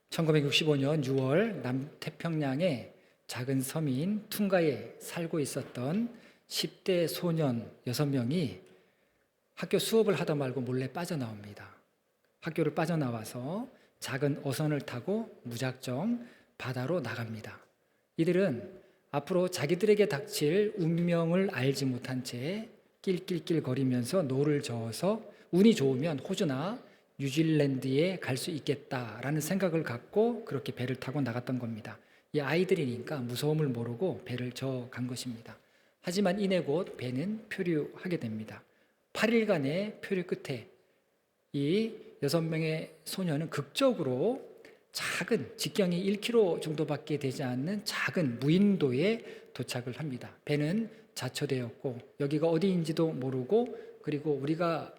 1965년 6월 남태평양의 작은 섬인 퉁가에 살고 있었던 10대 소년 6명이 학교 수업을 하다 말고 몰래 빠져나옵니다. 학교를 빠져나와서 작은 어선을 타고 무작정 바다로 나갑니다. 이들은 앞으로 자기들에게 닥칠 운명을 알지 못한 채 낄낄낄 거리면서 노를 저어서 운이 좋으면 호주나 뉴질랜드에 갈 수 있겠다라는 생각을 갖고 그렇게 배를 타고 나갔던 겁니다. 이 아이들이니까 무서움을 모르고 배를 저어 간 것입니다. 하지만 이내 곧 배는 표류하게 됩니다. 8일간의 표류 끝에 이 6명의 소녀는 극적으로 작은 직경이 1km 정도밖에 되지 않는 작은 무인도에 도착을 합니다. 배는 자초되었고 여기가 어디인지도 모르고 그리고 우리가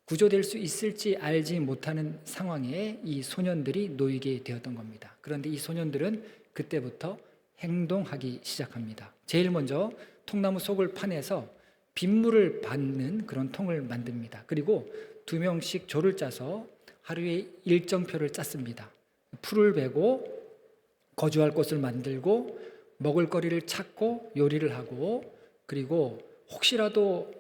구조될 수 있을지 알지 못하는 상황에 이 소년들이 놓이게 되었던 겁니다. 그런데 이 소년들은 그때부터 행동하기 시작합니다. 제일 먼저 통나무 속을 파내서 빗물을 받는 그런 통을 만듭니다. 그리고 2명씩 조를 짜서 하루에 일정표를 짰습니다. 풀을 베고 거주할 곳을 만들고 먹을 거리를 찾고 요리를 하고 그리고 혹시라도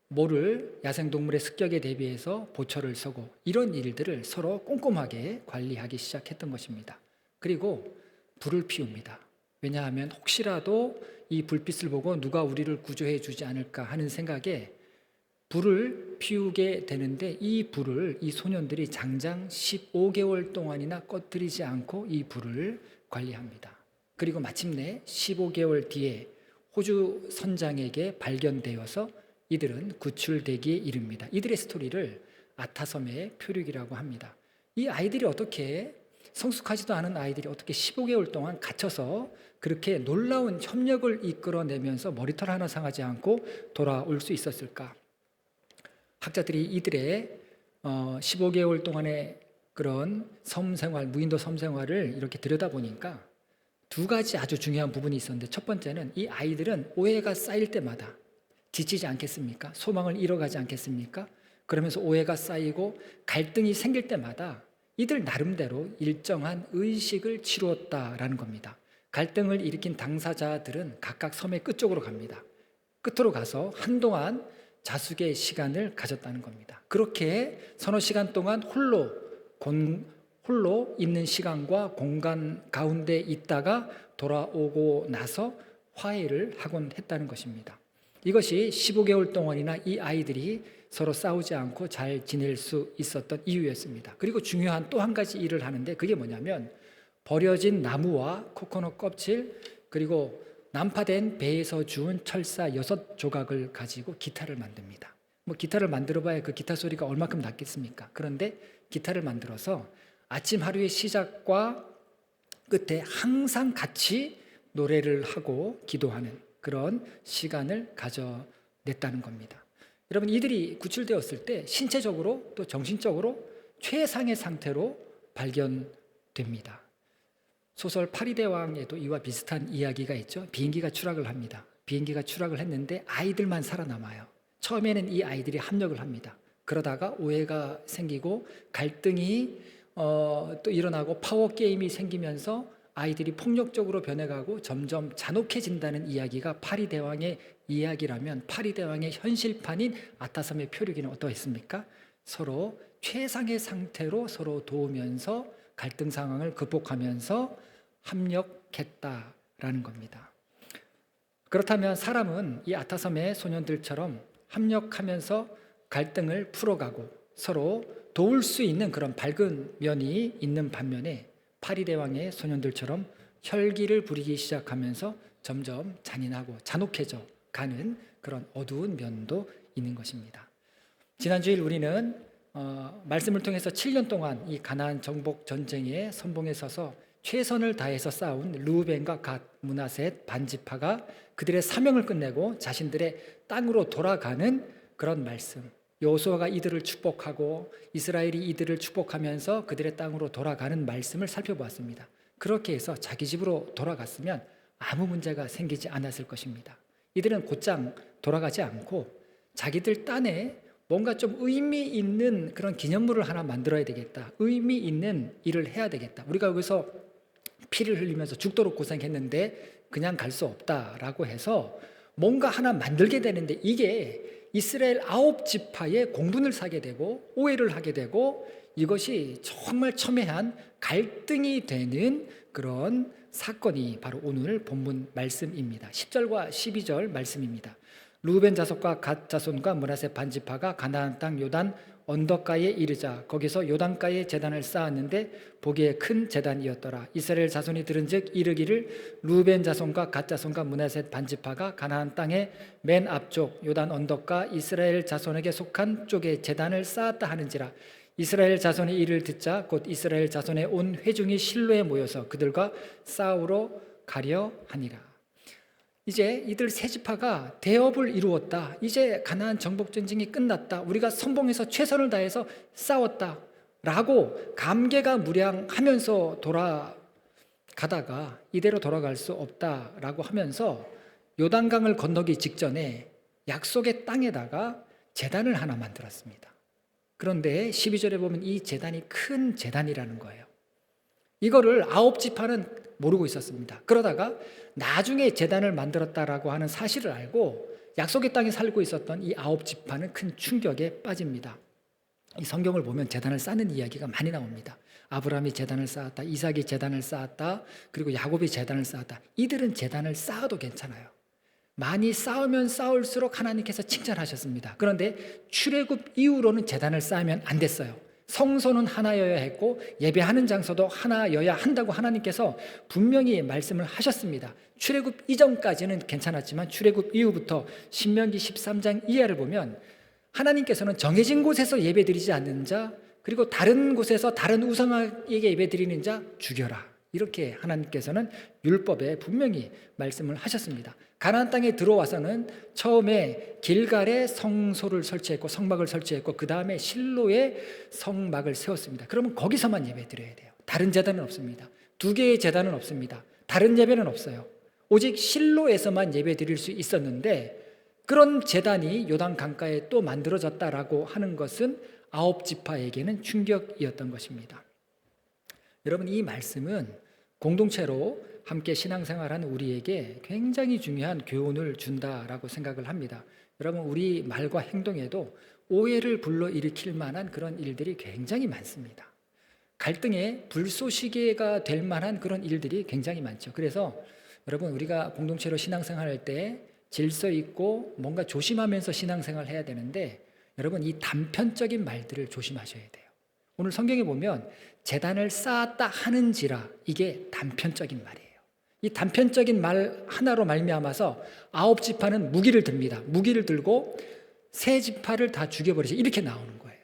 모를 야생동물의 습격에 대비해서 보초를 서고 이런 일들을 서로 꼼꼼하게 관리하기 시작했던 것입니다. 그리고 불을 피웁니다. 왜냐하면 혹시라도 이 불빛을 보고 누가 우리를 구조해 주지 않을까 하는 생각에 불을 피우게 되는데 이 불을 이 소년들이 장장 15개월 동안이나 꺼뜨리지 않고 이 불을 관리합니다. 그리고 마침내 15개월 뒤에 호주 선장에게 발견되어서 이들은 구출되기에 이릅니다. 이들의 스토리를 아타섬의 표류기라고 합니다. 이 아이들이 어떻게 성숙하지도 않은 아이들이 어떻게 15개월 동안 갇혀서 그렇게 놀라운 협력을 이끌어내면서 머리털 하나 상하지 않고 돌아올 수 있었을까? 학자들이 이들의 15개월 동안의 그런 섬생활, 무인도 섬생활을 이렇게 들여다보니까 두 가지 아주 중요한 부분이 있었는데 첫 번째는 이 아이들은 오해가 쌓일 때마다 지치지 않겠습니까? 소망을 잃어가지 않겠습니까? 그러면서 오해가 쌓이고 갈등이 생길 때마다 이들 나름대로 일정한 의식을 치루었다라는 겁니다. 갈등을 일으킨 당사자들은 각각 섬의 끝쪽으로 갑니다. 끝으로 가서 한동안 자숙의 시간을 가졌다는 겁니다. 그렇게 서너 시간 동안 홀로 있는 시간과 공간 가운데 있다가 돌아오고 나서 화해를 하곤 했다는 것입니다. 이것이 15개월 동안이나 이 아이들이 서로 싸우지 않고 잘 지낼 수 있었던 이유였습니다. 그리고 중요한 또 한 가지 일을 하는데 그게 뭐냐면 버려진 나무와 코코넛 껍질 그리고 난파된 배에서 주운 철사 6조각을 가지고 기타를 만듭니다. 기타를 만들어봐야 그 기타 소리가 얼마큼 났겠습니까? 그런데 기타를 만들어서 아침 하루의 시작과 끝에 항상 같이 노래를 하고 기도하는 그런 시간을 가져냈다는 겁니다. 여러분 이들이 구출되었을 때 신체적으로 또 정신적으로 최상의 상태로 발견됩니다. 소설 파리대왕에도 이와 비슷한 이야기가 있죠. 비행기가 추락을 합니다. 비행기가 추락을 했는데 아이들만 살아남아요. 처음에는 이 아이들이 합력을 합니다. 그러다가 오해가 생기고 갈등이 또 일어나고 파워게임이 생기면서 아이들이 폭력적으로 변해가고 점점 잔혹해진다는 이야기가 파리대왕의 이야기라면 파리대왕의 현실판인 아타섬의 표류기는 어떠했습니까? 서로 최상의 상태로 서로 도우면서 갈등 상황을 극복하면서 합력했다라는 겁니다. 그렇다면 사람은 이 아타섬의 소년들처럼 합력하면서 갈등을 풀어가고 서로 도울 수 있는 그런 밝은 면이 있는 반면에 파리대왕의 소년들처럼 혈기를 부리기 시작하면서 점점 잔인하고 잔혹해져 가는 그런 어두운 면도 있는 것입니다. 지난 주일 우리는 말씀을 통해서 7년 동안 이 가나안 정복 전쟁의 선봉에 서서 최선을 다해서 싸운 르우벤과 갓, 므낫셋 반지파가 그들의 사명을 끝내고 자신들의 땅으로 돌아가는 그런 말씀, 여호수아가 이들을 축복하고 이스라엘이 이들을 축복하면서 그들의 땅으로 돌아가는 말씀을 살펴보았습니다. 그렇게 해서 자기 집으로 돌아갔으면 아무 문제가 생기지 않았을 것입니다. 이들은 곧장 돌아가지 않고 자기들 땅에 뭔가 좀 의미 있는 그런 기념물을 하나 만들어야 되겠다. 의미 있는 일을 해야 되겠다. 우리가 여기서 피를 흘리면서 죽도록 고생했는데 그냥 갈 수 없다라고 해서 뭔가 하나 만들게 되는데, 이게 이스라엘 9지파의 공분을 사게 되고 오해를 하게 되고, 이것이 정말 첨예한 갈등이 되는 그런 사건이 바로 오늘 본문 말씀입니다. 10절과 12절 말씀입니다. 루벤 자손과 갓 자손과 므낫세 반지파가 가나안 땅 요단 언덕가에 이르자 거기서 요단가에 제단을 쌓았는데 보기에 큰 제단이었더라. 이스라엘 자손이 들은즉 이르기를 루벤 자손과 갓 자손과 므낫세 반지파가 가나안 땅의 맨 앞쪽 요단 언덕가 이스라엘 자손에게 속한 쪽에 제단을 쌓았다 하는지라. 이스라엘 자손이 이를 듣자 곧 이스라엘 자손의 온 회중이 실로에 모여서 그들과 싸우러 가려 하니라. 이제 이들 세 지파가 대업을 이루었다. 이제 가나안 정복 전쟁이 끝났다. 우리가 선봉해서 최선을 다해서 싸웠다 라고 감개가 무량하면서 돌아가다가 이대로 돌아갈 수 없다라고 하면서 요단강을 건너기 직전에 약속의 땅에다가 제단을 하나 만들었습니다. 그런데 12절에 보면 이 제단이 큰 제단이라는 거예요. 이거를 9지파는 모르고 있었습니다. 그러다가 나중에 제단을 만들었다라고 하는 사실을 알고 약속의 땅에 살고 있었던 이 9지파는 큰 충격에 빠집니다. 이 성경을 보면 제단을 쌓는 이야기가 많이 나옵니다. 아브라함이 제단을 쌓았다, 이삭이 제단을 쌓았다, 그리고 야곱이 제단을 쌓았다. 이들은 제단을 쌓아도 괜찮아요. 많이 쌓으면 쌓을수록 하나님께서 칭찬하셨습니다. 그런데 출애굽 이후로는 제단을 쌓으면 안 됐어요. 성소는 하나여야 했고 예배하는 장소도 하나여야 한다고 하나님께서 분명히 말씀을 하셨습니다. 출애굽 이전까지는 괜찮았지만 출애굽 이후부터 신명기 13장 이하를 보면 하나님께서는 정해진 곳에서 예배드리지 않는 자, 그리고 다른 곳에서 다른 우상에게 예배드리는 자 죽여라, 이렇게 하나님께서는 율법에 분명히 말씀을 하셨습니다. 가나안 땅에 들어와서는 처음에 길갈에 성소를 설치했고 성막을 설치했고 그 다음에 실로에 성막을 세웠습니다. 그러면 거기서만 예배 드려야 돼요. 다른 제단은 없습니다. 2개의 제단은 없습니다. 다른 예배는 없어요. 오직 실로에서만 예배 드릴 수 있었는데, 그런 제단이 요단 강가에 또 만들어졌다라고 하는 것은 9지파에게는 충격이었던 것입니다. 여러분, 이 말씀은 공동체로 함께 신앙생활하는 우리에게 굉장히 중요한 교훈을 준다라고 생각을 합니다. 여러분, 우리 말과 행동에도 오해를 불러일으킬 만한 그런 일들이 굉장히 많습니다. 갈등의 불쏘시개가 될 만한 그런 일들이 굉장히 많죠. 그래서 여러분, 우리가 공동체로 신앙생활할 때 질서 있고 뭔가 조심하면서 신앙생활을 해야 되는데, 여러분, 이 단편적인 말들을 조심하셔야 돼요. 오늘 성경에 보면 제단을 쌓았다 하는지라, 이게 단편적인 말이에요. 이 단편적인 말 하나로 말미암아서 9지파는 무기를 듭니다. 무기를 들고 세 지파를 다 죽여버리죠. 이렇게 나오는 거예요.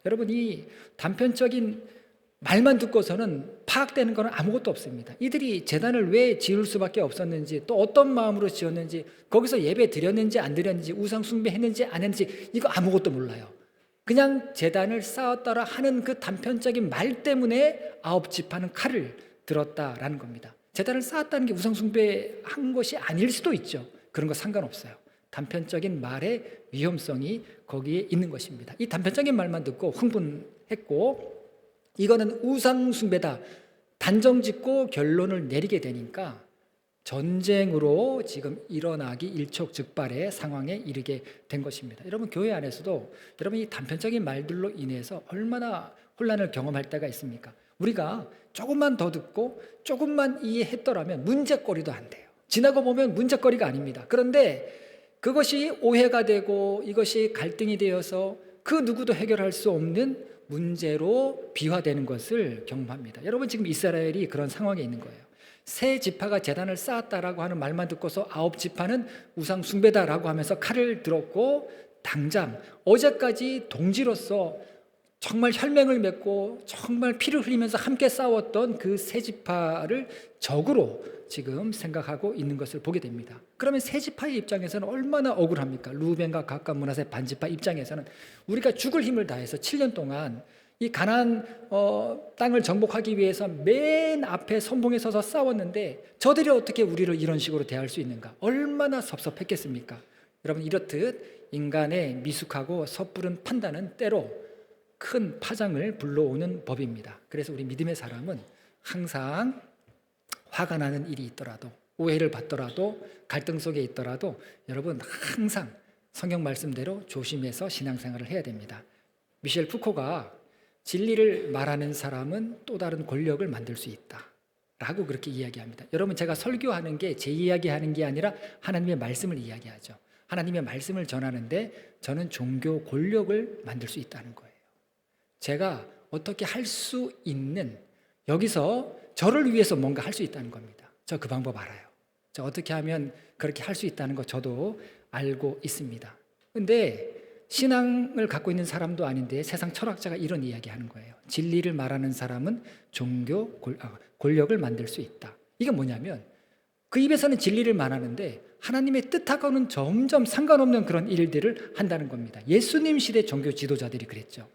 여러분, 이 단편적인 말만 듣고서는 파악되는 것은 아무것도 없습니다. 이들이 제단을 왜 지을 수밖에 없었는지, 또 어떤 마음으로 지었는지, 거기서 예배 드렸는지 안 드렸는지, 우상 숭배했는지 안 했는지, 이거 아무것도 몰라요. 그냥 제단을 쌓았더라 하는 그 단편적인 말 때문에 9지파는 칼을 들었다라는 겁니다. 제단을 쌓았다는 게 우상 숭배한 것이 아닐 수도 있죠. 그런 거 상관없어요. 단편적인 말의 위험성이 거기에 있는 것입니다. 이 단편적인 말만 듣고 흥분했고, 이거는 우상 숭배다 단정짓고 결론을 내리게 되니까 전쟁으로 지금 일어나기 일촉즉발의 상황에 이르게 된 것입니다. 여러분, 교회 안에서도 여러분 이 단편적인 말들로 인해서 얼마나 혼란을 경험할 때가 있습니까? 우리가 조금만 더 듣고 조금만 이해했더라면 문제거리도 안 돼요. 지나고 보면 문제거리가 아닙니다. 그런데 그것이 오해가 되고 이것이 갈등이 되어서 그 누구도 해결할 수 없는 문제로 비화되는 것을 경험합니다. 여러분, 지금 이스라엘이 그런 상황에 있는 거예요. 세 지파가 제단을 쌓았다라고 하는 말만 듣고서 9지파는 우상 숭배다라고 하면서 칼을 들었고, 당장 어제까지 동지로서 정말 혈맹을 맺고 정말 피를 흘리면서 함께 싸웠던 그 세 지파를 적으로 지금 생각하고 있는 것을 보게 됩니다. 그러면 세 지파의 입장에서는 얼마나 억울합니까? 루벤과 갓과 므낫세 반지파 입장에서는 우리가 죽을 힘을 다해서 7년 동안 이 가나안 땅을 정복하기 위해서 맨 앞에 선봉에 서서 싸웠는데 저들이 어떻게 우리를 이런 식으로 대할 수 있는가? 얼마나 섭섭했겠습니까? 여러분, 이렇듯 인간의 미숙하고 섣부른 판단은 때로 큰 파장을 불러오는 법입니다. 그래서 우리 믿음의 사람은 항상 화가 나는 일이 있더라도, 오해를 받더라도, 갈등 속에 있더라도 여러분 항상 성경 말씀대로 조심해서 신앙생활을 해야 됩니다. 미셸 푸코가 진리를 말하는 사람은 또 다른 권력을 만들 수 있다 라고 그렇게 이야기합니다. 여러분, 제가 설교하는 게 제 이야기하는 게 아니라 하나님의 말씀을 이야기하죠. 하나님의 말씀을 전하는데 저는 종교 권력을 만들 수 있다는 거예요. 제가 어떻게 할 수 있는, 여기서 저를 위해서 뭔가 할 수 있다는 겁니다. 저 그 방법 알아요. 저 어떻게 하면 그렇게 할 수 있다는 거 저도 알고 있습니다. 근데 신앙을 갖고 있는 사람도 아닌데 세상 철학자가 이런 이야기하는 거예요. 진리를 말하는 사람은 권력을 만들 수 있다. 이게 뭐냐면 그 입에서는 진리를 말하는데 하나님의 뜻하고는 점점 상관없는 그런 일들을 한다는 겁니다. 예수님 시대 종교 지도자들이 그랬죠.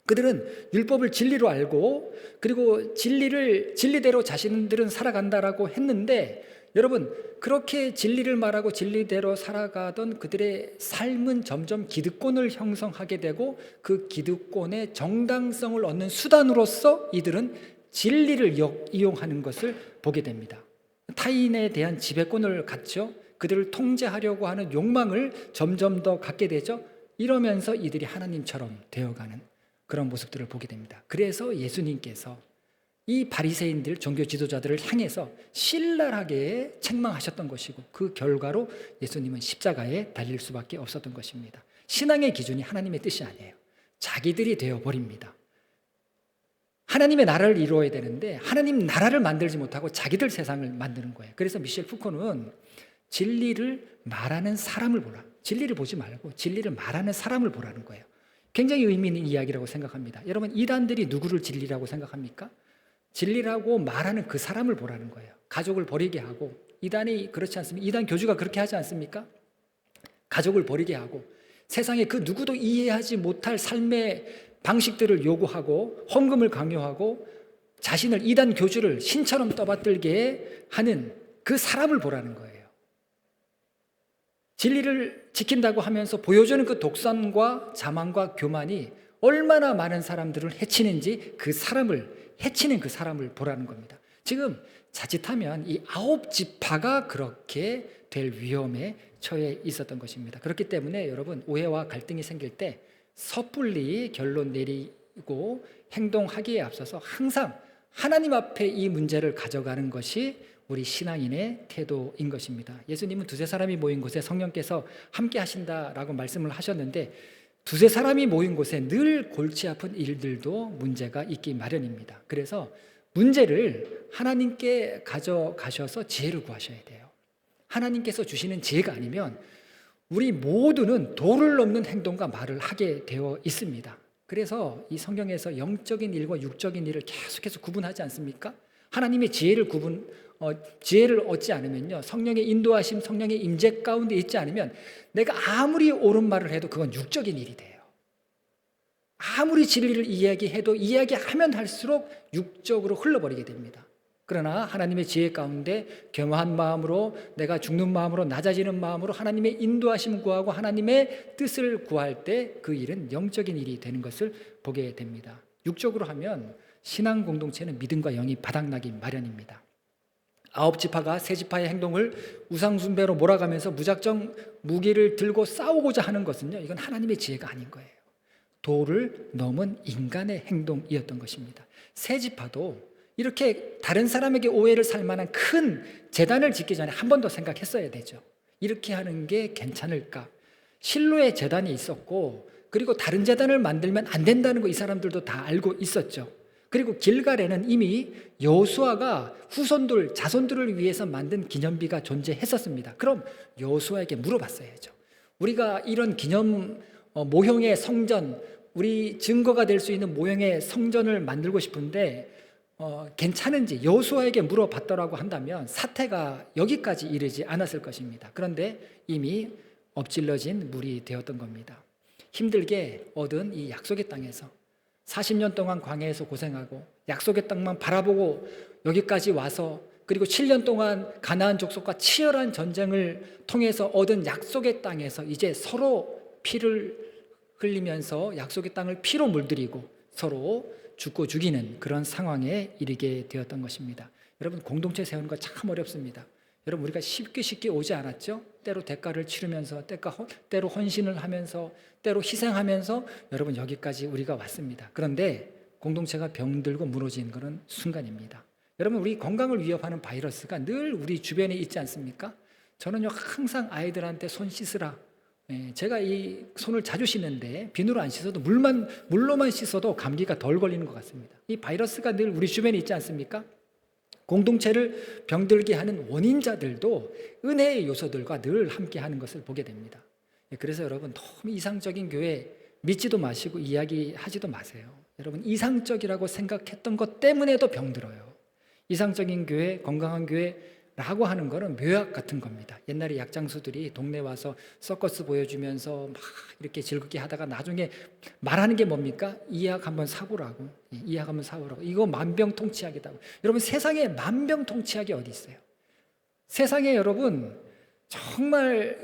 그들은 율법을 진리로 알고 그리고 진리대로 자신들은 살아간다라고 했는데, 여러분, 그렇게 진리를 말하고 진리대로 살아가던 그들의 삶은 점점 기득권을 형성하게 되고 그 기득권의 정당성을 얻는 수단으로서 이들은 진리를 이용하는 것을 보게 됩니다. 타인에 대한 지배권을 갖죠. 그들을 통제하려고 하는 욕망을 점점 더 갖게 되죠. 이러면서 이들이 하나님처럼 되어가는 그런 모습들을 보게 됩니다. 그래서 예수님께서 이 바리새인들, 종교 지도자들을 향해서 신랄하게 책망하셨던 것이고, 그 결과로 예수님은 십자가에 달릴 수밖에 없었던 것입니다. 신앙의 기준이 하나님의 뜻이 아니에요. 자기들이 되어버립니다. 하나님의 나라를 이루어야 되는데 하나님 나라를 만들지 못하고 자기들 세상을 만드는 거예요. 그래서 미셸 푸코는 진리를 말하는 사람을 보라. 진리를 보지 말고 진리를 말하는 사람을 보라는 거예요. 굉장히 의미 있는 이야기라고 생각합니다. 여러분, 이단들이 누구를 진리라고 생각합니까? 진리라고 말하는 그 사람을 보라는 거예요. 가족을 버리게 하고, 이단이 그렇지 않습니까? 이단 교주가 그렇게 하지 않습니까? 가족을 버리게 하고 세상에 그 누구도 이해하지 못할 삶의 방식들을 요구하고 헌금을 강요하고 자신을, 이단 교주를 신처럼 떠받들게 하는 그 사람을 보라는 거예요. 진리를 지킨다고 하면서 보여주는 그 독선과 자만과 교만이 얼마나 많은 사람들을 해치는지 해치는 그 사람을 보라는 겁니다. 지금 자칫하면 이 9지파가 그렇게 될 위험에 처해 있었던 것입니다. 그렇기 때문에 여러분, 오해와 갈등이 생길 때 섣불리 결론 내리고 행동하기에 앞서서 항상 하나님 앞에 이 문제를 가져가는 것이 우리 신앙인의 태도인 것입니다. 예수님은 두세 사람이 모인 곳에 성령께서 함께 하신다라고 말씀을 하셨는데, 두세 사람이 모인 곳에 늘 골치 아픈 일들도 문제가 있기 마련입니다. 그래서 문제를 하나님께 가져가셔서 지혜를 구하셔야 돼요. 하나님께서 주시는 지혜가 아니면 우리 모두는 도를 넘는 행동과 말을 하게 되어 있습니다. 그래서 이 성경에서 영적인 일과 육적인 일을 계속해서 구분하지 않습니까? 하나님의 지혜를 얻지 않으면요, 성령의 인도하심, 성령의 임재 가운데 있지 않으면 내가 아무리 옳은 말을 해도 그건 육적인 일이 돼요. 아무리 진리를 이야기해도 이야기하면 할수록 육적으로 흘러버리게 됩니다. 그러나 하나님의 지혜 가운데 겸허한 마음으로, 내가 죽는 마음으로, 낮아지는 마음으로 하나님의 인도하심 구하고 하나님의 뜻을 구할 때 그 일은 영적인 일이 되는 것을 보게 됩니다. 육적으로 하면 신앙 공동체는 믿음과 영이 바닥나기 마련입니다. 9지파가 세 지파의 행동을 우상숭배로 몰아가면서 무작정 무기를 들고 싸우고자 하는 것은요, 이건 하나님의 지혜가 아닌 거예요. 도를 넘은 인간의 행동이었던 것입니다. 세 지파도 이렇게 다른 사람에게 오해를 살 만한 큰 제단을 짓기 전에 한 번 더 생각했어야 되죠. 이렇게 하는 게 괜찮을까? 실로의 제단이 있었고, 그리고 다른 제단을 만들면 안 된다는 거 이 사람들도 다 알고 있었죠. 그리고 길갈에는 이미 여호수아가 자손들을 위해서 만든 기념비가 존재했었습니다. 그럼 여호수아에게 물어봤어야죠. 우리가 이런 기념 모형의 성전, 우리 증거가 될 수 있는 모형의 성전을 만들고 싶은데 괜찮은지 여호수아에게 물어봤더라고 한다면 사태가 여기까지 이르지 않았을 것입니다. 그런데 이미 엎질러진 물이 되었던 겁니다. 힘들게 얻은 이 약속의 땅에서 40년 동안 광야에서 고생하고 약속의 땅만 바라보고 여기까지 와서 그리고 7년 동안 가나안 족속과 치열한 전쟁을 통해서 얻은 약속의 땅에서 이제 서로 피를 흘리면서 약속의 땅을 피로 물들이고 서로 죽고 죽이는 그런 상황에 이르게 되었던 것입니다. 여러분, 공동체 세우는 거 참 어렵습니다. 여러분, 우리가 쉽게 오지 않았죠? 때로 대가를 치르면서, 때로 헌신을 하면서, 때로 희생하면서 여러분 여기까지 우리가 왔습니다. 그런데 공동체가 병들고 무너지는 것은 순간입니다. 여러분, 우리 건강을 위협하는 바이러스가 늘 우리 주변에 있지 않습니까? 저는요, 항상 아이들한테 손 씻으라. 제가 이 손을 자주 씻는데 비누로 안 씻어도 물로만 씻어도 감기가 덜 걸리는 것 같습니다. 이 바이러스가 늘 우리 주변에 있지 않습니까? 공동체를 병들게 하는 원인자들도 은혜의 요소들과 늘 함께하는 것을 보게 됩니다. 그래서 여러분, 너무 이상적인 교회 믿지도 마시고 이야기하지도 마세요. 여러분, 이상적이라고 생각했던 것 때문에도 병들어요. 이상적인 교회, 건강한 교회라고 하는 거는 묘약 같은 겁니다. 옛날에 약장수들이 동네 와서 서커스 보여주면서 막 이렇게 즐겁게 하다가 나중에 말하는 게 뭡니까? 이 약 한번 사보라고. 이 약 한번 사보라고. 이거 만병통치약이다. 여러분, 세상에 만병통치약이 어디 있어요? 세상에 여러분 정말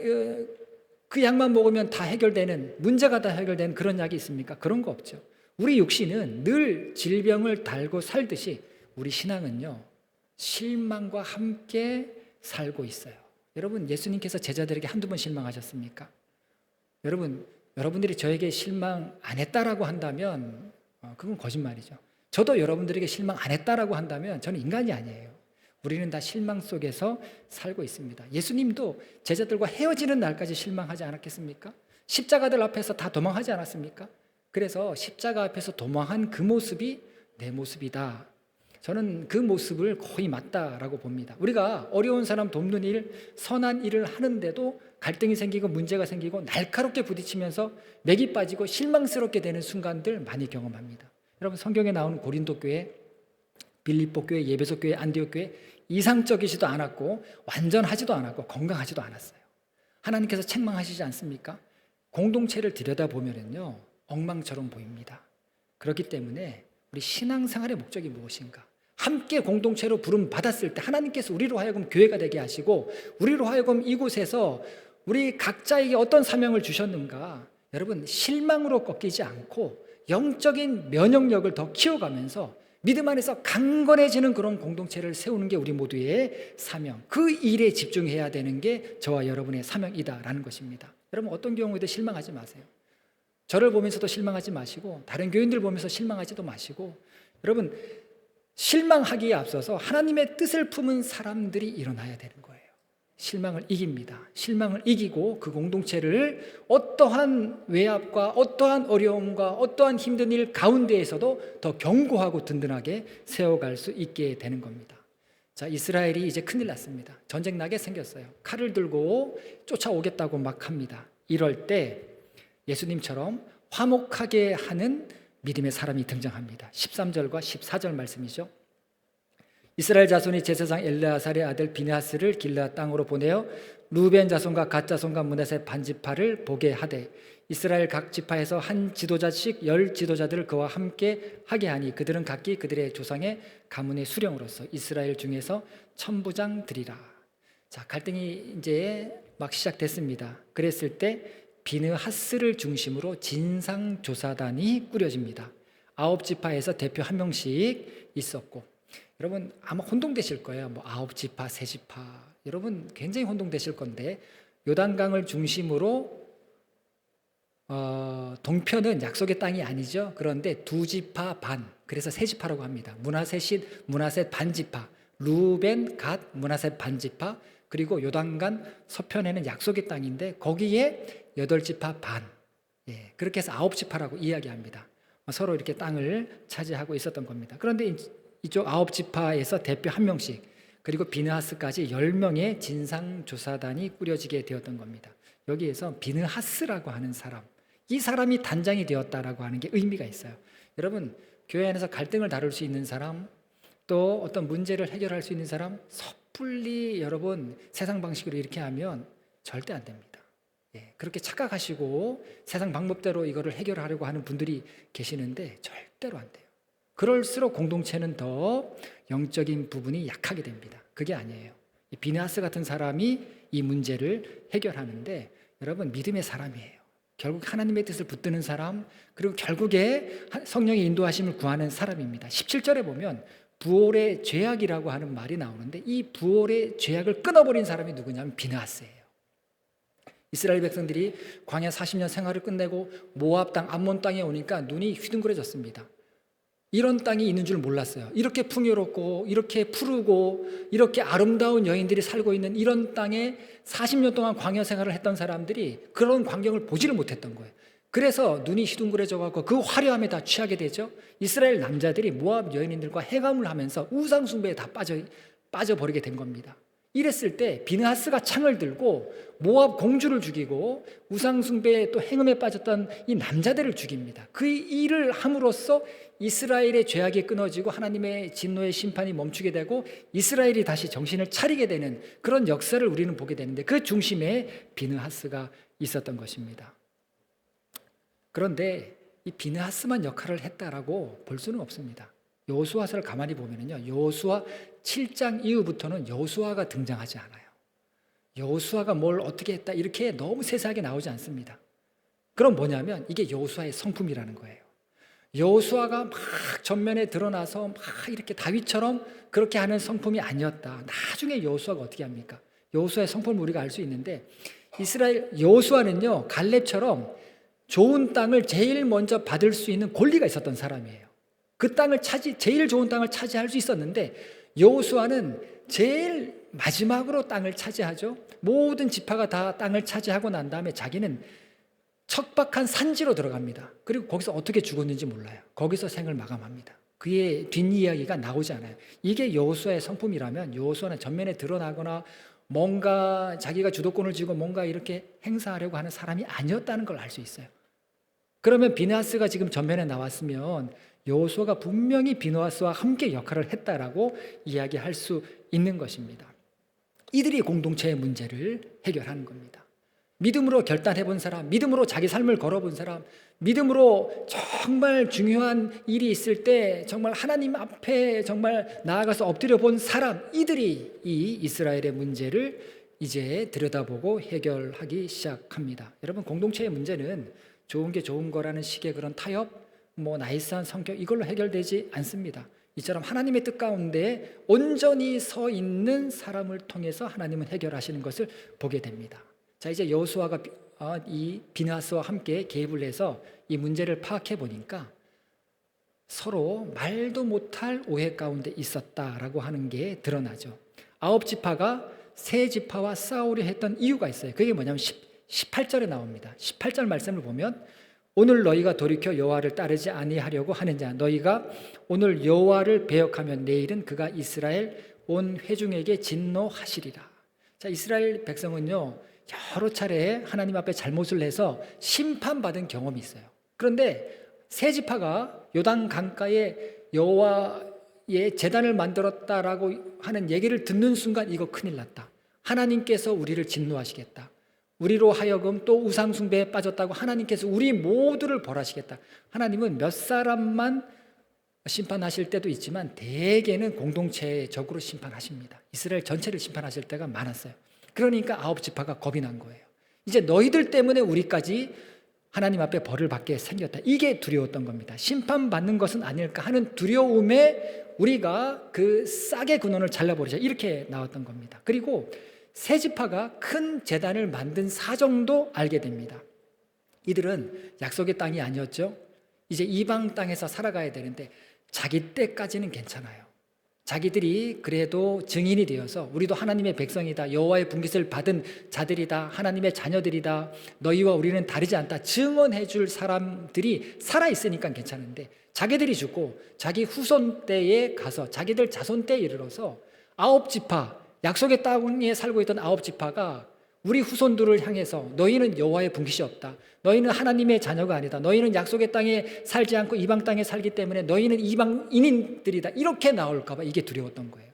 그 약만 먹으면 다 해결되는, 문제가 다 해결되는 그런 약이 있습니까? 그런 거 없죠. 우리 육신은 늘 질병을 달고 살듯이 우리 신앙은요, 실망과 함께 살고 있어요. 여러분, 예수님께서 제자들에게 한두 번 실망하셨습니까? 여러분들이 저에게 실망 안 했다라고 한다면 그건 거짓말이죠. 저도 여러분들에게 실망 안 했다라고 한다면 저는 인간이 아니에요. 우리는 다 실망 속에서 살고 있습니다. 예수님도 제자들과 헤어지는 날까지 실망하지 않았겠습니까? 십자가들 앞에서 다 도망하지 않았습니까? 그래서 십자가 앞에서 도망한 그 모습이 내 모습이다. 저는 그 모습을 거의 맞다라고 봅니다. 우리가 어려운 사람 돕는 일, 선한 일을 하는데도 갈등이 생기고 문제가 생기고 날카롭게 부딪히면서 맥이 빠지고 실망스럽게 되는 순간들 많이 경험합니다. 여러분, 성경에 나오는 고린도 교회, 빌립보 교회, 예배소 교회, 안디옥 교회 이상적이지도 않았고 완전하지도 않았고 건강하지도 않았어요. 하나님께서 책망하시지 않습니까? 공동체를 들여다보면요, 엉망처럼 보입니다. 그렇기 때문에 우리 신앙생활의 목적이 무엇인가? 함께 공동체로 부름 받았을 때 하나님께서 우리로 하여금 교회가 되게 하시고 우리로 하여금 이곳에서 우리 각자에게 어떤 사명을 주셨는가? 여러분, 실망으로 꺾이지 않고 영적인 면역력을 더 키워가면서 믿음 안에서 강건해지는 그런 공동체를 세우는 게 우리 모두의 사명, 그 일에 집중해야 되는 게 저와 여러분의 사명이다라는 것입니다. 여러분, 어떤 경우에도 실망하지 마세요. 저를 보면서도 실망하지 마시고 다른 교인들 보면서 실망하지도 마시고, 여러분, 실망하기에 앞서서 하나님의 뜻을 품은 사람들이 일어나야 되는 거예요. 실망을 이깁니다. 실망을 이기고 그 공동체를 어떠한 외압과 어떠한 어려움과 어떠한 힘든 일 가운데에서도 더 견고하고 든든하게 세워갈 수 있게 되는 겁니다. 자, 이스라엘이 이제 큰일 났습니다. 전쟁 나게 생겼어요. 칼을 들고 쫓아오겠다고 막 합니다. 이럴 때 예수님처럼 화목하게 하는 믿음의 사람이 등장합니다. 13절과 14절 말씀이죠. 이스라엘 자손이 제사장 엘르아살의 아들 비느하스를 길르앗 땅으로 보내어 루벤 자손과 갓 자손과 므낫세 반지파를 보게 하되 이스라엘 각 지파에서 한 지도자씩 10 지도자들을 그와 함께 하게 하니 그들은 각기 그들의 조상의 가문의 수령으로서 이스라엘 중에서 천부장 드리라. 자, 갈등이 이제 막 시작됐습니다. 그랬을 때 비느하스를 중심으로 진상조사단이 꾸려집니다. 9지파에서 대표 한 명씩 있었고, 여러분 아마 혼동되실 거예요. 9지파, 3지파. 여러분 굉장히 혼동되실 건데, 요단강을 중심으로 동편은 약속의 땅이 아니죠. 그런데 2지파 반, 그래서 3지파라고 합니다. 므낫셋 반지파, 루벤, 갓, 므낫셋 반지파, 그리고 요단강 서편에는 약속의 땅인데 거기에 8지파 반, 그렇게 해서 9지파라고 이야기합니다. 서로 이렇게 땅을 차지하고 있었던 겁니다. 그런데 이쪽 9지파에서 대표 한 명씩, 그리고 비느하스까지 10명의 진상조사단이 꾸려지게 되었던 겁니다. 여기에서 비느하스라고 하는 사람, 이 사람이 단장이 되었다라고 하는 게 의미가 있어요. 여러분, 교회 안에서 갈등을 다룰 수 있는 사람, 또 어떤 문제를 해결할 수 있는 사람, 섣불리 여러분 세상 방식으로 이렇게 하면 절대 안 됩니다. 그렇게 착각하시고 세상 방법대로 이거를 해결하려고 하는 분들이 계시는데 절대로 안 돼요. 그럴수록 공동체는 더 영적인 부분이 약하게 됩니다. 그게 아니에요. 이 비느하스 같은 사람이 이 문제를 해결하는데, 여러분, 믿음의 사람이에요. 결국 하나님의 뜻을 붙드는 사람, 그리고 결국에 성령의 인도하심을 구하는 사람입니다. 17절에 보면 부올의 죄악이라고 하는 말이 나오는데, 이 부올의 죄악을 끊어버린 사람이 누구냐면 비느하스예요. 이스라엘 백성들이 광야 40년 생활을 끝내고 모압 땅, 암몬 땅에 오니까 눈이 휘둥그레졌습니다. 이런 땅이 있는 줄 몰랐어요. 이렇게 풍요롭고 이렇게 푸르고 이렇게 아름다운 여인들이 살고 있는 이런 땅에 40년 동안 광야 생활을 했던 사람들이 그런 광경을 보지를 못했던 거예요. 그래서 눈이 휘둥그레져가고 그 화려함에 다 취하게 되죠. 이스라엘 남자들이 모압 여인들과 행함을 하면서 우상 숭배에 다 빠져버리게 된 겁니다. 이랬을 때 비느하스가 창을 들고 모압 공주를 죽이고 우상 숭배에 또 행음에 빠졌던 이 남자들을 죽입니다. 그 일을 함으로써 이스라엘의 죄악이 끊어지고 하나님의 진노의 심판이 멈추게 되고 이스라엘이 다시 정신을 차리게 되는 그런 역사를 우리는 보게 되는데, 그 중심에 비느하스가 있었던 것입니다. 그런데 이 비느하스만 역할을 했다라고 볼 수는 없습니다. 여호수아서를 가만히 보면요, 여호수아 7장 이후부터는 여호수아가 등장하지 않아요. 여호수아가 뭘 어떻게 했다 이렇게 너무 세세하게 나오지 않습니다. 그럼 뭐냐면 이게 여호수아의 성품이라는 거예요. 여호수아가 막 전면에 드러나서 막 이렇게 다윗처럼 그렇게 하는 성품이 아니었다. 나중에 여호수아가 어떻게 합니까? 여호수아의 성품을 우리가 알 수 있는데, 이스라엘 여호수아는요, 갈렙처럼 좋은 땅을 제일 먼저 받을 수 있는 권리가 있었던 사람이에요. 그 땅을 제일 좋은 땅을 차지할 수 있었는데, 여호수아는 제일 마지막으로 땅을 차지하죠. 모든 지파가 다 땅을 차지하고 난 다음에 자기는 척박한 산지로 들어갑니다. 그리고 거기서 어떻게 죽었는지 몰라요. 거기서 생을 마감합니다. 그의 뒷이야기가 나오지 않아요. 이게 여호수아의 성품이라면 여호수아는 전면에 드러나거나 뭔가 자기가 주도권을 쥐고 뭔가 이렇게 행사하려고 하는 사람이 아니었다는 걸 알 수 있어요. 그러면 비느하스가 지금 전면에 나왔으면 여호수아가 분명히 비느하스와 함께 역할을 했다라고 이야기할 수 있는 것입니다. 이들이 공동체의 문제를 해결하는 겁니다. 믿음으로 결단해 본 사람, 믿음으로 자기 삶을 걸어본 사람, 믿음으로 정말 중요한 일이 있을 때 정말 하나님 앞에 정말 나아가서 엎드려 본 사람, 이들이 이 이스라엘의 문제를 이제 들여다보고 해결하기 시작합니다. 여러분, 공동체의 문제는 좋은 게 좋은 거라는 식의 그런 타협, 나이스한 성격, 이걸로 해결되지 않습니다. 이처럼 하나님의 뜻 가운데 온전히 서 있는 사람을 통해서 하나님은 해결하시는 것을 보게 됩니다. 자, 이제 여호수아가 이 비느하스와 함께 개입을 해서 이 문제를 파악해 보니까 서로 말도 못할 오해 가운데 있었다라고 하는 게 드러나죠. 9지파가 세 지파와 싸우려 했던 이유가 있어요. 그게 뭐냐면 18절에 나옵니다. 18절 말씀을 보면, 오늘 너희가 돌이켜 여호와를 따르지 아니하려고 하느냐, 너희가 오늘 여호와를 배역하면 내일은 그가 이스라엘 온 회중에게 진노하시리라. 자, 이스라엘 백성은요, 여러 차례 하나님 앞에 잘못을 해서 심판받은 경험이 있어요. 그런데 세 지파가 요단 강가에 여호와의 제단을 만들었다라고 하는 얘기를 듣는 순간 이거 큰일 났다. 하나님께서 우리를 진노하시겠다. 우리로 하여금 또 우상 숭배에 빠졌다고 하나님께서 우리 모두를 벌하시겠다. 하나님은 몇 사람만 심판하실 때도 있지만 대개는 공동체적으로 심판하십니다. 이스라엘 전체를 심판하실 때가 많았어요. 그러니까 9지파가 겁이 난 거예요. 이제 너희들 때문에 우리까지 하나님 앞에 벌을 받게 생겼다. 이게 두려웠던 겁니다. 심판받는 것은 아닐까 하는 두려움에 우리가 그 싹의 근원을 잘라버리자, 이렇게 나왔던 겁니다. 그리고 세 지파가 큰 제단을 만든 사정도 알게 됩니다. 이들은 약속의 땅이 아니었죠. 이제 이방 땅에서 살아가야 되는데 자기 때까지는 괜찮아요. 자기들이 그래도 증인이 되어서 우리도 하나님의 백성이다, 여호와의 분깃을 받은 자들이다, 하나님의 자녀들이다, 너희와 우리는 다르지 않다 증언해 줄 사람들이 살아있으니까 괜찮은데, 자기들이 죽고 자기 후손 때에 가서 자기들 자손 때에 이르러서 9지파, 약속의 땅에 살고 있던 9지파가 우리 후손들을 향해서 너희는 여호와의 분깃이 없다, 너희는 하나님의 자녀가 아니다, 너희는 약속의 땅에 살지 않고 이방 땅에 살기 때문에 너희는 이방인들이다, 이렇게 나올까 봐 이게 두려웠던 거예요.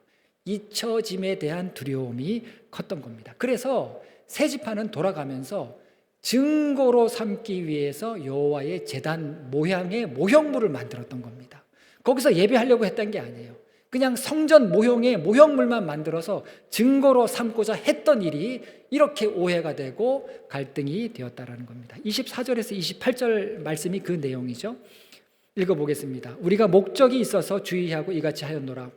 잊혀짐에 대한 두려움이 컸던 겁니다. 그래서 세 지파는 돌아가면서 증거로 삼기 위해서 여호와의 제단 모양의 모형물을 만들었던 겁니다. 거기서 예배하려고 했던 게 아니에요. 그냥 성전 모형의 모형물만 만들어서 증거로 삼고자 했던 일이 이렇게 오해가 되고 갈등이 되었다라는 겁니다. 24절에서 28절 말씀이 그 내용이죠. 읽어보겠습니다. 우리가 목적이 있어서 주의하고 이같이 하였노라.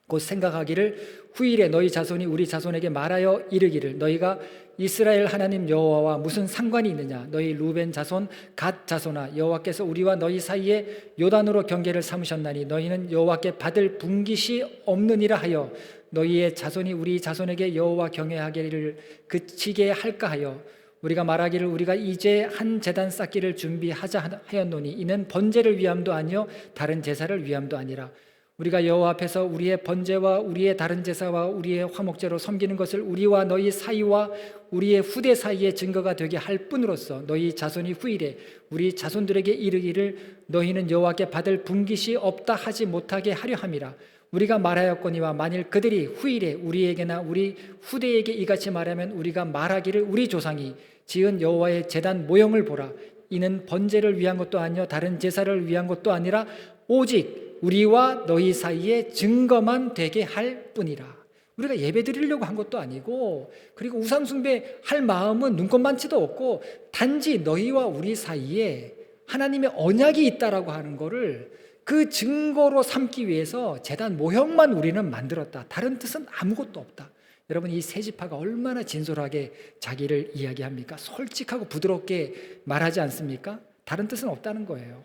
곧 생각하기를 후일에 너희 자손이 우리 자손에게 말하여 이르기를 너희가 이스라엘 하나님 여호와와 무슨 상관이 있느냐. 너희 루벤 자손 갓 자손아, 여호와께서 우리와 너희 사이에 요단으로 경계를 삼으셨나니 너희는 여호와께 받을 분깃이 없느니라 하여 너희의 자손이 우리 자손에게 여호와 경외하기를 그치게 할까 하여 우리가 말하기를 우리가 이제 한 제단 쌓기를 준비하자 하였노니 이는 번제를 위함도 아니요 다른 제사를 위함도 아니라 우리가 여호와 앞에서 우리의 번제와 우리의 다른 제사와 우리의 화목제로 섬기는 것을 우리와 너희 사이와 우리의 후대 사이의 증거가 되게 할 뿐으로써 너희 자손이 후일에 우리 자손들에게 이르기를 너희는 여호와께 받을 분깃이 없다 하지 못하게 하려 함이라. 우리가 말하였거니와 만일 그들이 후일에 우리에게나 우리 후대에게 이같이 말하면 우리가 말하기를 우리 조상이 지은 여호와의 제단 모형을 보라. 이는 번제를 위한 것도 아니요 다른 제사를 위한 것도 아니라 오직 우리와 너희 사이에 증거만 되게 할 뿐이라. 우리가 예배 드리려고 한 것도 아니고, 그리고 우상 숭배할 마음은 눈꼽만치도 없고, 단지 너희와 우리 사이에 하나님의 언약이 있다라고 하는 거를 그 증거로 삼기 위해서 제단 모형만 우리는 만들었다. 다른 뜻은 아무것도 없다. 여러분, 이 세 지파가 얼마나 진솔하게 자기를 이야기합니까? 솔직하고 부드럽게 말하지 않습니까? 다른 뜻은 없다는 거예요.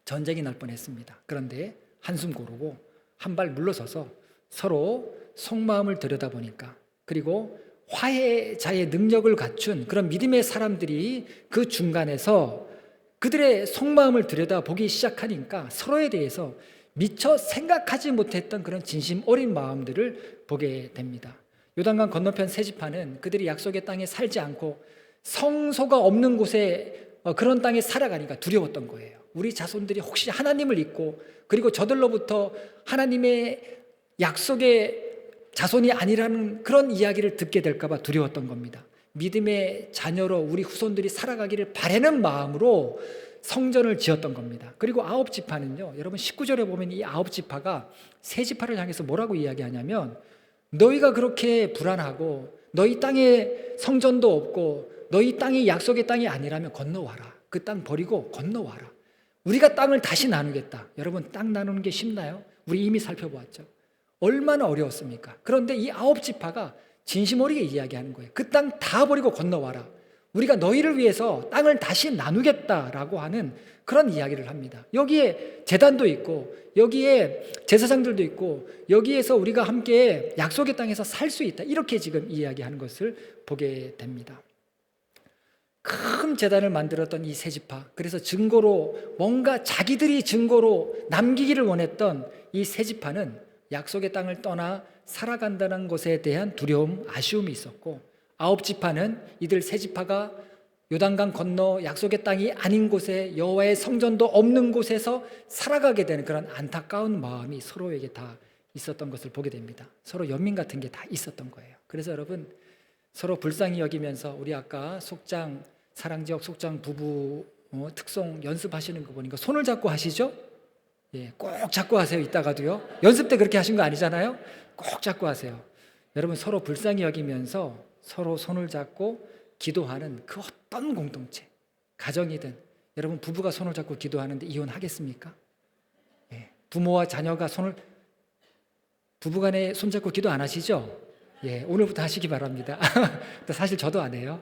전쟁이 날 뻔했습니다. 그런데 한숨 고르고 한 발 물러서서 서로 속마음을 들여다보니까, 그리고 화해자의 능력을 갖춘 그런 믿음의 사람들이 그 중간에서 그들의 속마음을 들여다보기 시작하니까 서로에 대해서 미처 생각하지 못했던 그런 진심 어린 마음들을 보게 됩니다. 요단강 건너편 세 지파는 그들이 약속의 땅에 살지 않고 성소가 없는 곳에 그런 땅에 살아가니까 두려웠던 거예요. 우리 자손들이 혹시 하나님을 잊고 그리고 저들로부터 하나님의 약속의 자손이 아니라는 그런 이야기를 듣게 될까 봐 두려웠던 겁니다. 믿음의 자녀로 우리 후손들이 살아가기를 바라는 마음으로 성전을 지었던 겁니다. 그리고 9지파는요, 여러분 19절에 보면 이 9지파가 세 지파를 향해서 뭐라고 이야기하냐면, 너희가 그렇게 불안하고 너희 땅에 성전도 없고 너희 땅이 약속의 땅이 아니라면 건너와라. 그 땅 버리고 건너와라. 우리가 땅을 다시 나누겠다. 여러분, 땅 나누는 게 쉽나요? 우리 이미 살펴보았죠. 얼마나 어려웠습니까? 그런데 이 9지파가 진심 어리게 이야기하는 거예요. 그 땅 다 버리고 건너와라. 우리가 너희를 위해서 땅을 다시 나누겠다라고 하는 그런 이야기를 합니다. 여기에 제단도 있고 여기에 제사장들도 있고 여기에서 우리가 함께 약속의 땅에서 살 수 있다. 이렇게 지금 이야기하는 것을 보게 됩니다. 큰 제단을 만들었던 이 세 지파, 그래서 증거로 뭔가 자기들이 증거로 남기기를 원했던 이 세 지파는 약속의 땅을 떠나 살아간다는 것에 대한 두려움, 아쉬움이 있었고, 9지파는 이들 세 지파가 요단강 건너 약속의 땅이 아닌 곳에 여호와의 성전도 없는 곳에서 살아가게 되는 그런 안타까운 마음이 서로에게 다 있었던 것을 보게 됩니다. 서로 연민 같은 게 다 있었던 거예요. 그래서 여러분, 서로 불쌍히 여기면서 우리 아까 속장 사랑지역 속장 부부 특송 연습하시는 거 보니까 손을 잡고 하시죠? 예, 꼭 잡고 하세요. 이따가도요. 연습 때 그렇게 하신 거 아니잖아요. 꼭 잡고 하세요. 여러분, 서로 불쌍히 여기면서 서로 손을 잡고 기도하는 그 어떤 공동체, 가정이든, 여러분 부부가 손을 잡고 기도하는데 이혼하겠습니까? 예, 부모와 자녀가 부부간에 손잡고 기도 안 하시죠? 예, 오늘부터 하시기 바랍니다. 사실 저도 안 해요.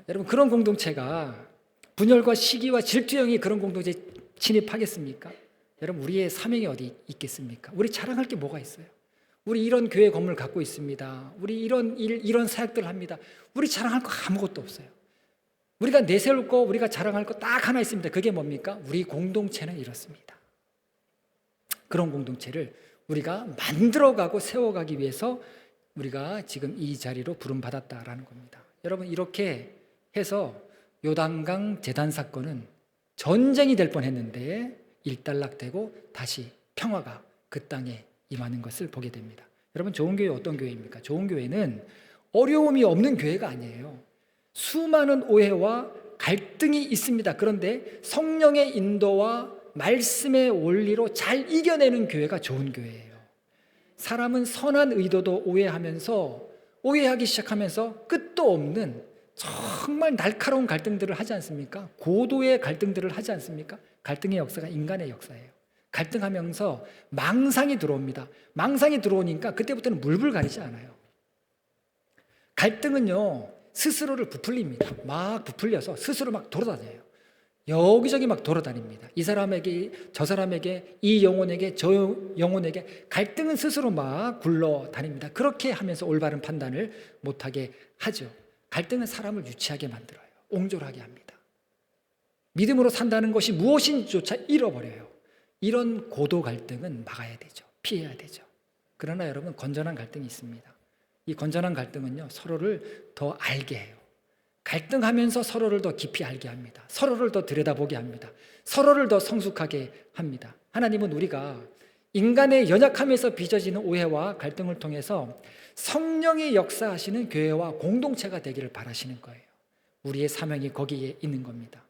여러분, 그런 공동체가 분열과 시기와 질투형이 그런 공동체에 침입하겠습니까? 여러분, 우리의 사명이 어디 있겠습니까? 우리 자랑할 게 뭐가 있어요? 우리 이런 교회 건물 갖고 있습니다. 우리 이런 사역들 합니다. 우리 자랑할 거 아무것도 없어요. 우리가 내세울 거, 우리가 자랑할 거 딱 하나 있습니다. 그게 뭡니까? 우리 공동체는 이렇습니다. 그런 공동체를 우리가 만들어가고 세워가기 위해서 우리가 지금 이 자리로 부름받았다라는 겁니다. 여러분, 이렇게 해서 요단강 제단 사건은 전쟁이 될 뻔했는데 일단락되고 다시 평화가 그 땅에 임하는 것을 보게 됩니다. 여러분, 좋은 교회 어떤 교회입니까? 좋은 교회는 어려움이 없는 교회가 아니에요. 수많은 오해와 갈등이 있습니다. 그런데 성령의 인도와 말씀의 원리로 잘 이겨내는 교회가 좋은 교회예요. 사람은 선한 의도도 오해하기 시작하면서 끝도 없는 정말 날카로운 갈등들을 하지 않습니까? 고도의 갈등들을 하지 않습니까? 갈등의 역사가 인간의 역사예요. 갈등하면서 망상이 들어옵니다. 망상이 들어오니까 그때부터는 물불 가리지 않아요. 갈등은요, 스스로를 부풀립니다. 막 부풀려서 스스로 막 돌아다녀요. 여기저기 막 돌아다닙니다. 이 사람에게, 저 사람에게, 이 영혼에게, 저 영혼에게 갈등은 스스로 막 굴러다닙니다. 그렇게 하면서 올바른 판단을 못하게 하죠. 갈등은 사람을 유치하게 만들어요. 옹졸하게 합니다. 믿음으로 산다는 것이 무엇인지조차 잃어버려요. 이런 고도 갈등은 막아야 되죠. 피해야 되죠. 그러나 여러분, 건전한 갈등이 있습니다. 이 건전한 갈등은요, 서로를 더 알게 해요. 갈등하면서 서로를 더 깊이 알게 합니다. 서로를 더 들여다보게 합니다. 서로를 더 성숙하게 합니다. 하나님은 우리가 인간의 연약함에서 빚어지는 오해와 갈등을 통해서 성령의 역사하시는 교회와 공동체가 되기를 바라시는 거예요. 우리의 사명이 거기에 있는 겁니다.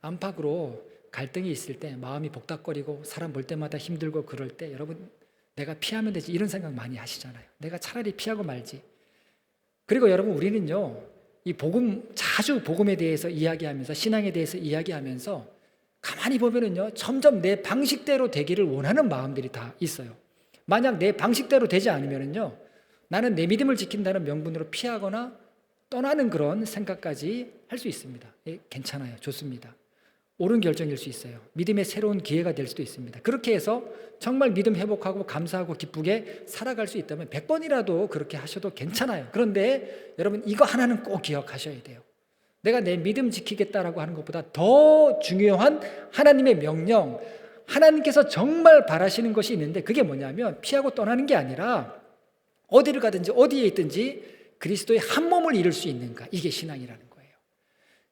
안팎으로 갈등이 있을 때 마음이 복닥거리고 사람 볼 때마다 힘들고 그럴 때 여러분, 내가 피하면 되지 이런 생각 많이 하시잖아요. 내가 차라리 피하고 말지. 그리고 여러분, 우리는요, 이 자주 복음에 대해서 이야기하면서, 신앙에 대해서 이야기하면서 가만히 보면은요, 점점 내 방식대로 되기를 원하는 마음들이 다 있어요. 만약 내 방식대로 되지 않으면은요, 나는 내 믿음을 지킨다는 명분으로 피하거나 떠나는 그런 생각까지 할 수 있습니다. 괜찮아요. 좋습니다. 옳은 결정일 수 있어요. 믿음의 새로운 기회가 될 수도 있습니다. 그렇게 해서 정말 믿음 회복하고 감사하고 기쁘게 살아갈 수 있다면 100번이라도 그렇게 하셔도 괜찮아요. 그런데 여러분, 이거 하나는 꼭 기억하셔야 돼요. 내가 내 믿음 지키겠다라고 하는 것보다 더 중요한 하나님의 명령, 하나님께서 정말 바라시는 것이 있는데, 그게 뭐냐면 피하고 떠나는 게 아니라 어디를 가든지 어디에 있든지 그리스도의 한 몸을 이룰 수 있는가, 이게 신앙이라는 거예요.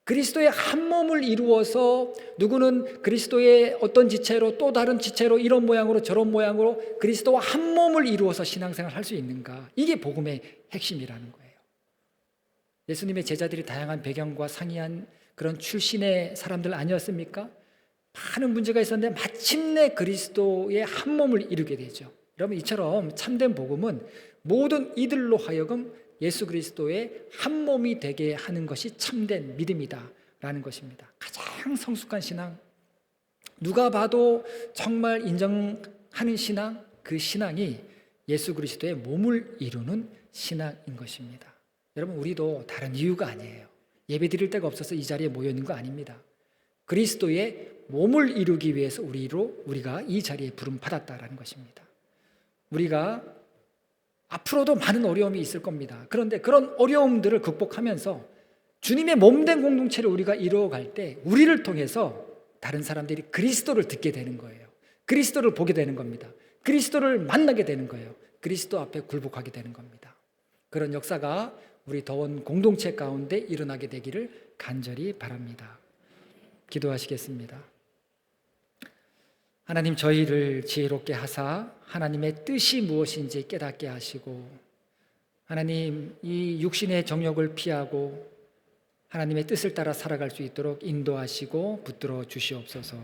그리스도의 한 몸을 이루어서 누구는 그리스도의 어떤 지체로, 또 다른 지체로, 이런 모양으로 저런 모양으로 그리스도와 한 몸을 이루어서 신앙생활을 할 수 있는가, 이게 복음의 핵심이라는 거예요. 예수님의 제자들이 다양한 배경과 상이한 그런 출신의 사람들 아니었습니까? 많은 문제가 있었는데 마침내 그리스도의 한 몸을 이루게 되죠. 여러분, 이처럼 참된 복음은 모든 이들로 하여금 예수 그리스도의 한 몸이 되게 하는 것이 참된 믿음이다라는 것입니다. 가장 성숙한 신앙, 누가 봐도 정말 인정하는 신앙, 그 신앙이 예수 그리스도의 몸을 이루는 신앙인 것입니다. 여러분, 우리도 다른 이유가 아니에요. 예배 드릴 데가 없어서 이 자리에 모여 있는 거 아닙니다. 그리스도의 몸을 이루기 위해서 우리가 이 자리에 부름 받았다라는 것입니다. 우리가 앞으로도 많은 어려움이 있을 겁니다. 그런데 그런 어려움들을 극복하면서 주님의 몸된 공동체를 우리가 이루어갈 때 우리를 통해서 다른 사람들이 그리스도를 듣게 되는 거예요. 그리스도를 보게 되는 겁니다. 그리스도를 만나게 되는 거예요. 그리스도 앞에 굴복하게 되는 겁니다. 그런 역사가 우리 더원 공동체 가운데 일어나게 되기를 간절히 바랍니다. 기도하시겠습니다. 하나님, 저희를 지혜롭게 하사 하나님의 뜻이 무엇인지 깨닫게 하시고, 하나님, 이 육신의 정욕을 피하고 하나님의 뜻을 따라 살아갈 수 있도록 인도하시고 붙들어 주시옵소서.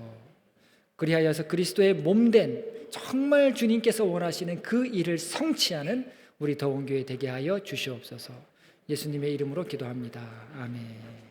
그리하여서 그리스도의 몸된 정말 주님께서 원하시는 그 일을 성취하는 우리 더원교회 되게 하여 주시옵소서. 예수님의 이름으로 기도합니다. 아멘.